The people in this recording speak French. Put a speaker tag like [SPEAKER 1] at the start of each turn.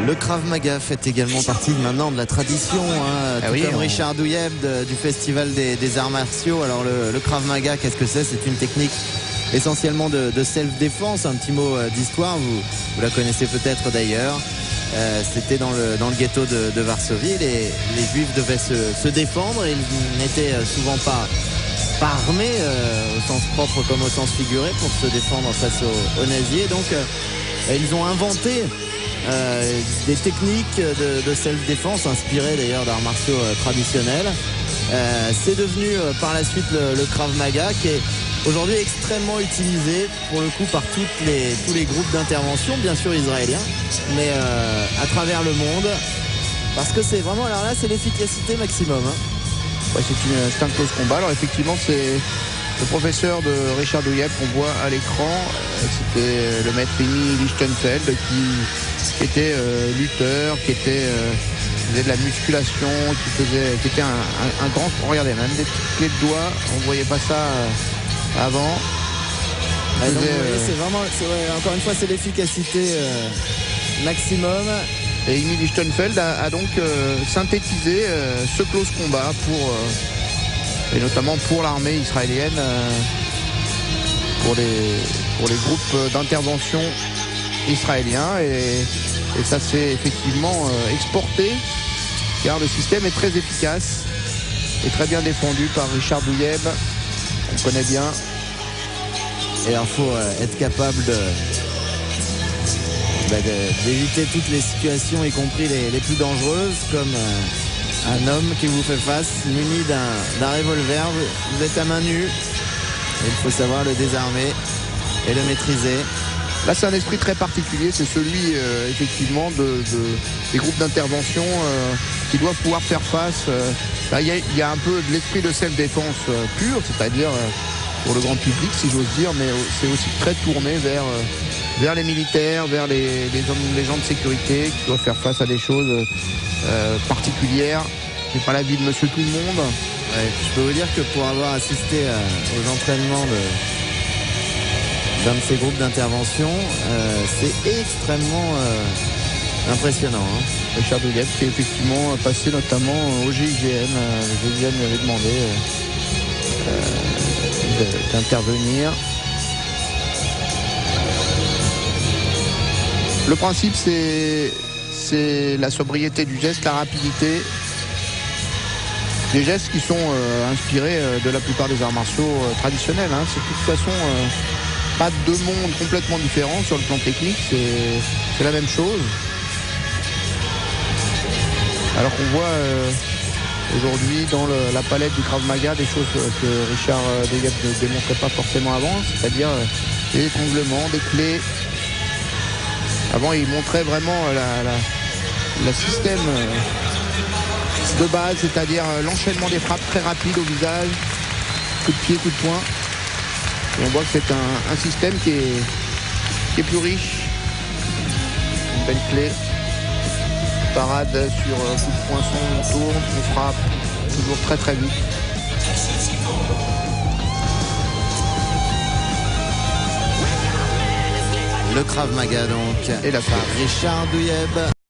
[SPEAKER 1] Le Krav Maga fait également partie maintenant de la tradition, hein, tout comme Richard Douyeb du Festival des Arts Martiaux. Alors le Krav Maga, qu'est-ce que c'est? C'est une technique essentiellement de self-défense. Un petit mot d'histoire, vous la connaissez peut-être d'ailleurs. C'était dans le ghetto de Varsovie. Les Juifs devaient se défendre et ils n'étaient souvent pas armés au sens propre comme au sens figuré pour se défendre face aux nazis. Et donc ils ont inventé des techniques de self-défense inspirées d'ailleurs d'arts martiaux traditionnels. C'est devenu par la suite le Krav Maga qui est aujourd'hui extrêmement utilisé pour le coup par tous les groupes d'intervention, bien sûr israéliens, mais à travers le monde, parce que c'est vraiment, alors là c'est l'efficacité maximum, hein.
[SPEAKER 2] Ouais, c'est un close combat. Alors effectivement c'est le professeur de Richard Douyeb qu'on voit à l'écran. C'était le maître Emi Lichtenfeld qui était lutteur, qui faisait de la musculation, qui était un grand, regardez, même des petites clés de doigts, on voyait pas ça avant.
[SPEAKER 1] C'est vraiment, encore une fois, c'est l'efficacité maximum.
[SPEAKER 2] Et Emi Lichtenfeld a donc synthétisé ce close combat et notamment pour l'armée israélienne, pour les groupes d'intervention israéliens, et ça s'est effectivement exporté car le système est très efficace et très bien défendu par Richard Douyeb, qu'on connaît bien.
[SPEAKER 1] Et il faut être capable d'éviter toutes les situations, y compris les plus dangereuses, comme un homme qui vous fait face muni d'un revolver. Vous êtes à main nue et il faut savoir le désarmer et le maîtriser.
[SPEAKER 2] Là c'est un esprit très particulier, c'est celui effectivement des groupes d'intervention qui doivent pouvoir faire face. Il y a un peu de l'esprit de self-défense pur, c'est-à-dire pour le grand public si j'ose dire, mais c'est aussi très tourné vers les militaires, vers les gens de sécurité qui doivent faire face à des choses particulières. C'est pas la vie de monsieur tout le monde.
[SPEAKER 1] Ouais, je peux vous dire que pour avoir assisté aux entraînements d'un de ces groupes d'intervention, c'est extrêmement impressionnant, hein.
[SPEAKER 2] Richard Douyeb qui est effectivement passé notamment au GIGN. Le GIGN lui avait demandé d'intervenir. Le principe c'est la sobriété du geste, la rapidité. Des gestes qui sont inspirés de la plupart des arts martiaux traditionnels, hein. C'est de toute façon pas deux mondes complètement différents sur le plan technique, c'est la même chose. Alors qu'on voit aujourd'hui dans la palette du Krav Maga des choses que Richard Douyeb ne démontrait pas forcément avant, c'est-à-dire des étranglements, des clés. Avant il montrait vraiment la système de base, c'est-à-dire l'enchaînement des frappes très rapide au visage, coup de pied, coup de poing. Et on voit que c'est un système qui est plus riche. Une belle clé. Parade sur coup de poinçon, on tourne, on frappe, toujours très très vite.
[SPEAKER 1] Le Krav Maga donc,
[SPEAKER 2] et la
[SPEAKER 1] par Richard Douyeb.